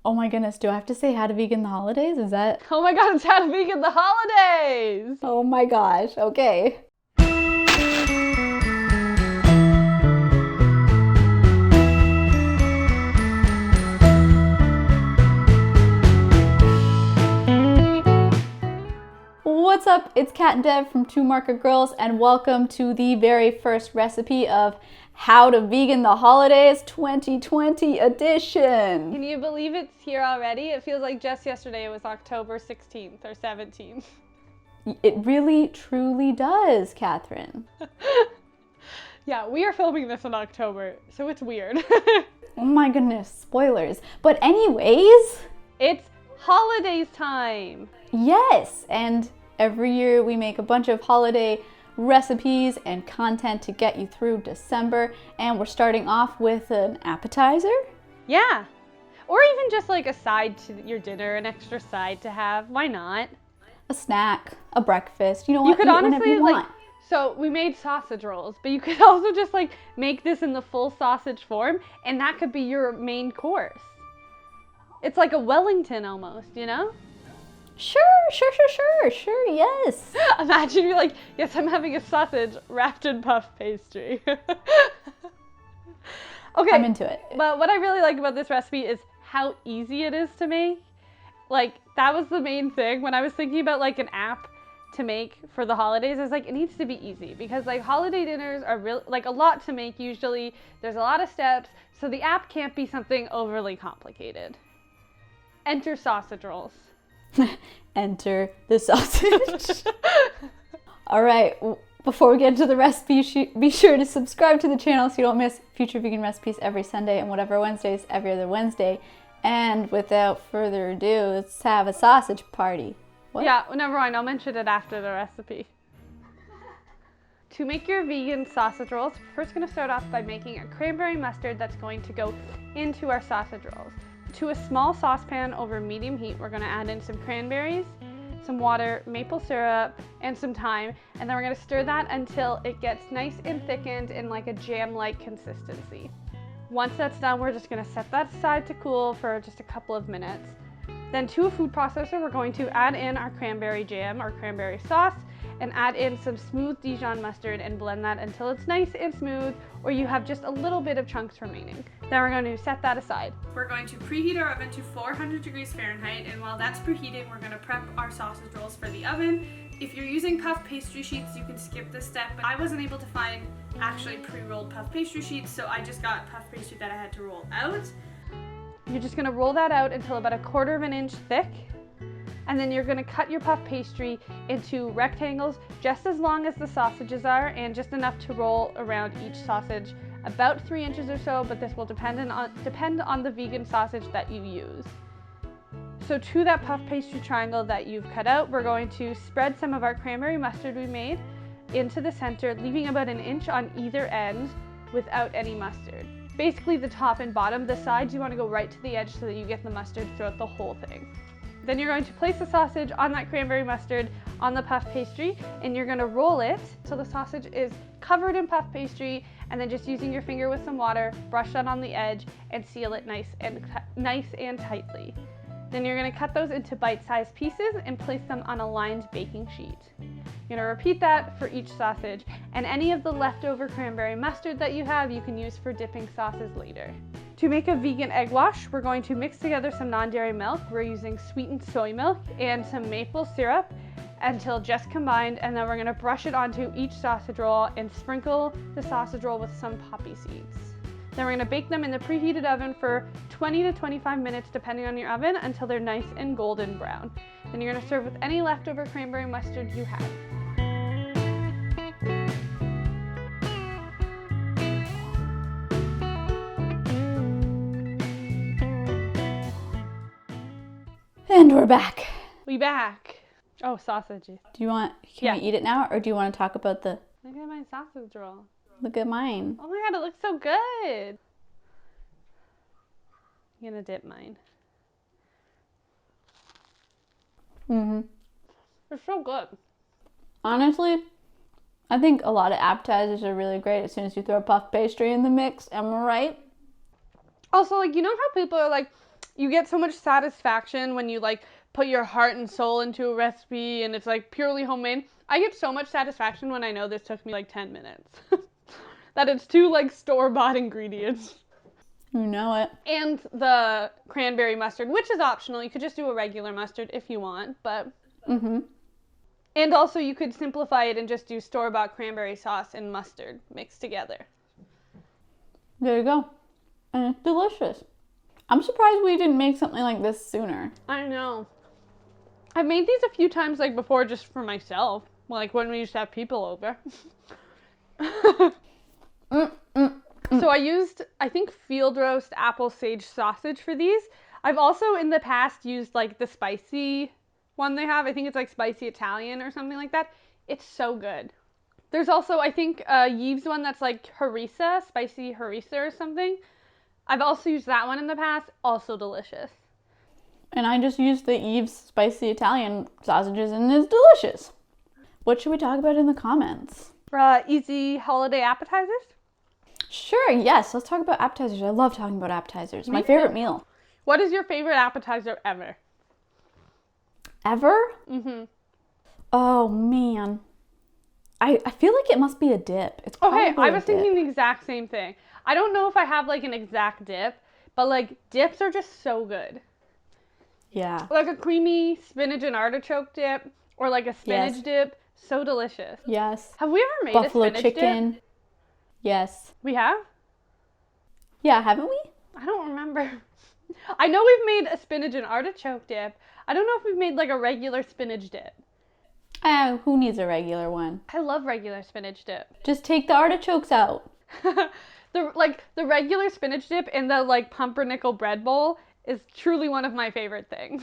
Oh my goodness, do I have to say how to vegan the holidays? Is that? Oh my god, it's how to vegan the holidays! Oh my gosh, okay. What's up? It's Kat and Deb from Two Market Girls, and welcome to the very first recipe of How to Vegan the Holidays 2020 edition. Can you believe it's here already? It feels like just yesterday it was October 16th or 17th. It really, truly does, Catherine. Yeah, we are filming this in October, so it's weird. Oh my goodness, spoilers. But anyways, It's holidays time! yes, and every year we make a bunch of holiday recipes and content to get you through December, and we're starting off with an appetizer. Yeah. Or even just like a side to your dinner, an extra side to have. Why not? A snack, a breakfast, you know what? You could Eat whenever honestly you like, want. so we made sausage rolls, but you could also just like make this in the full sausage form, and that could be your main course. It's like a Wellington almost, you know? Sure, yes. Imagine you're like, yes, I'm having a sausage wrapped in puff pastry. Okay. I'm into it. But what I really like about this recipe is how easy it is to make. Like, that was the main thing. When I was thinking about like an app to make for the holidays, I was like, it needs to be easy because like holiday dinners are really like a lot to make usually. There's a lot of steps, so the app can't be something overly complicated. Enter sausage rolls. Enter the sausage. All right, before we get into the recipe, be sure to subscribe to the channel so you don't miss future vegan recipes every Sunday and whatever Wednesdays every other Wednesday. And without further ado, let's have a sausage party. What? Yeah, never mind. I'll mention it after the recipe. To make your vegan sausage rolls, we're first going to start off by making a cranberry mustard that's going to go into our sausage rolls. To a small saucepan over medium heat, we're going to add in some cranberries, some water, maple syrup, and some thyme, and then we're going to stir that until it gets nice and thickened in like a jam-like consistency. Once that's done, we're just going to set that aside to cool for just a couple of minutes. Then to a food processor, we're going to add in our cranberry jam or cranberry sauce and add in some smooth Dijon mustard and blend that until it's nice and smooth, or you have just a little bit of chunks remaining. Then we're going to set that aside. We're going to preheat our oven to 400 degrees Fahrenheit, and while that's preheating, we're going to prep our sausage rolls for the oven. If you're using puff pastry sheets, you can skip this step, but I wasn't able to find actually pre-rolled puff pastry sheets, so I just got puff pastry that I had to roll out. You're just going to roll that out until about 1/4 of an inch thick, and then you're going to cut your puff pastry into rectangles just as long as the sausages are and just enough to roll around each sausage, about 3 inches or so, but this will depend on the vegan sausage that you use. So to that puff pastry triangle that you've cut out, we're going to spread some of our cranberry mustard we made into the center, leaving about 1 inch on either end without any mustard. Basically the top and bottom, the sides you want to go right to the edge so that you get the mustard throughout the whole thing. Then you're going to place the sausage on that cranberry mustard on the puff pastry, and you're going to roll it so the sausage is covered in puff pastry, and then just using your finger with some water, brush that on the edge and seal it nice and tightly. Then you're going to cut those into bite-sized pieces and place them on a lined baking sheet. You're going to repeat that for each sausage, and any of the leftover cranberry mustard that you have, you can use for dipping sauces later. To make a vegan egg wash, we're going to mix together some non-dairy milk. We're using sweetened soy milk and some maple syrup until just combined, and then we're going to brush it onto each sausage roll and sprinkle the sausage roll with some poppy seeds. Then we're going to bake them in the preheated oven for 20 to 25 minutes depending on your oven until they're nice and golden brown. Then you're going to serve with any leftover cranberry mustard you have. And we're back. We back. Oh, sausages. Can we eat it now, or do you want to talk about the... Look at my sausage roll. Look at mine. Oh my god, it looks so good. I'm gonna dip mine. They're so good. Honestly, I think a lot of appetizers are really great as soon as you throw puff pastry in the mix. Am I right? Also, like, you know how people are like, you get so much satisfaction when you like put your heart and soul into a recipe and it's like purely homemade. I get so much satisfaction when I know this took me like 10 minutes. That it's 2 like store-bought ingredients. You know it. And the cranberry mustard, which is optional. You could just do a regular mustard if you want, but... Mm-hmm. And also you could simplify it and just do store-bought cranberry sauce and mustard mixed together. There you go. And it's delicious. I'm surprised we didn't make something like this sooner. I know. I've made these a few times like before just for myself. Like when we used to have people over. So I used, I think, field roast apple sage sausage for these. I've also in the past used like the spicy one they have. I think it's like spicy Italian or something like that. It's so good. There's also, I think, Yves one that's like harissa, spicy harissa or something. I've also used that one in the past. Also delicious. And I just used the Yves spicy Italian sausages and it's delicious. What should we talk about in the comments? Easy holiday appetizers? Sure, yes. Let's talk about appetizers. I love talking about appetizers. Me My too. favorite meal. What is your favorite appetizer ever? Ever? Mm-hmm. Oh, man. I feel like it must be a dip. It's probably Okay, I a was dip. thinking the exact same thing. I don't know if I have like an exact dip, but like dips are just so good. Yeah. Like a creamy spinach and artichoke dip or like a spinach Yes. dip. So delicious. Yes. Have we ever made Buffalo a spinach chicken. dip? Yes. We have? Yeah, haven't we? I don't remember. I know we've made a spinach and artichoke dip. I don't know if we've made like a regular spinach dip. Who needs a regular one? I love regular spinach dip. Just take the artichokes out. The regular spinach dip in the like pumpernickel bread bowl is truly one of my favorite things.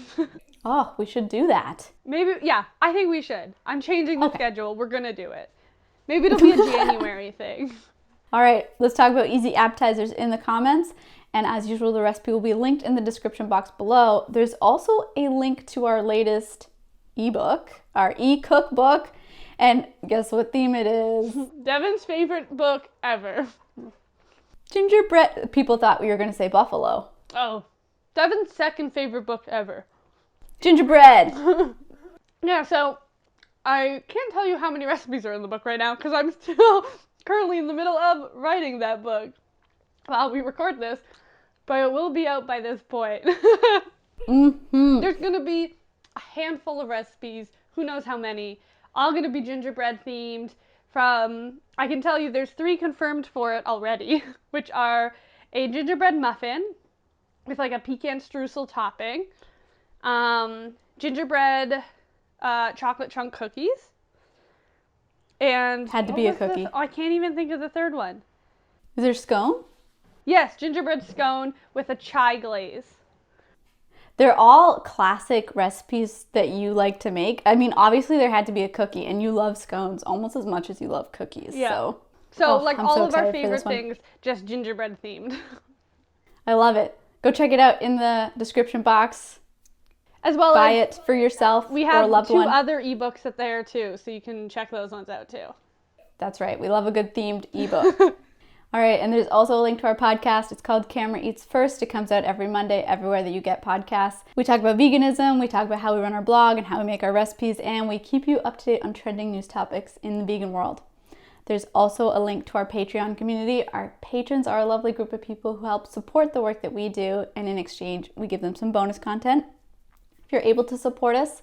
Oh, we should do that. Maybe, yeah, I think we should. I'm changing the Okay. schedule. We're gonna do it. Maybe it'll be a January thing. All right, let's talk about easy appetizers in the comments. And as usual, the recipe will be linked in the description box below. There's also a link to our latest ebook, our e-cookbook. And guess what theme it is? Devin's favorite book ever. Gingerbread. People thought we were going to say buffalo. Oh, Devin's second favorite book ever. Gingerbread. Yeah, so I can't tell you how many recipes are in the book right now because I'm still currently in the middle of writing that book while we record this, but it will be out by this point. Mm-hmm. There's going to be a handful of recipes, who knows how many, all going to be gingerbread themed. I can tell you there's 3 confirmed for it already, which are a gingerbread muffin with like a pecan streusel topping, gingerbread chocolate chunk cookies, and Had to be a cookie. I can't even think of the third one. Is there scone? Yes, gingerbread scone with a chai glaze. They're all classic recipes that you like to make. I mean, obviously there had to be a cookie, and you love scones almost as much as you love cookies. Yeah. So Like I'm all so of our excited for this favorite one. things, just gingerbread themed. I love it. Go check it out in the description box. As well Buy as it for yourself we or a have loved 2 one. other ebooks up there too, so you can check those ones out too. That's right. We love a good themed ebook. All right, and there's also a link to our podcast. It's called Camera Eats First. It comes out every Monday everywhere that you get podcasts. We talk about veganism, we talk about how we run our blog and how we make our recipes, and we keep you up to date on trending news topics in the vegan world. There's also a link to our Patreon community. Our patrons are a lovely group of people who help support the work that we do, and in exchange, we give them some bonus content. If you're able to support us,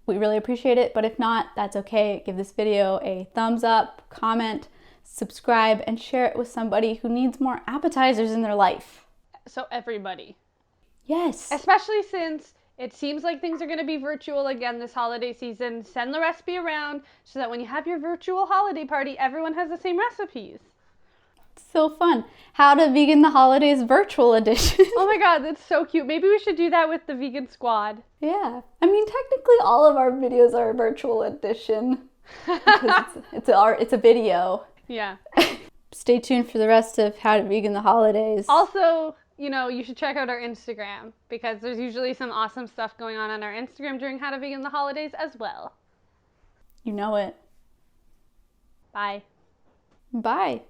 we really appreciate it, but if not, that's okay. Give this video a thumbs up, comment, subscribe, and share it with somebody who needs more appetizers in their life. So everybody. Yes. Especially since it seems like things are going to be virtual again this holiday season. Send the recipe around so that when you have your virtual holiday party, everyone has the same recipes. So fun. How to Vegan the Holidays virtual edition. Oh my god, that's so cute. Maybe we should do that with the vegan squad. Yeah. I mean, technically all of our videos are a virtual edition because it's a video. Yeah. Stay tuned for the rest of How to Vegan the Holidays. Also, you should check out our Instagram because there's usually some awesome stuff going on our Instagram during How to Vegan the Holidays as well. You know it. Bye. Bye.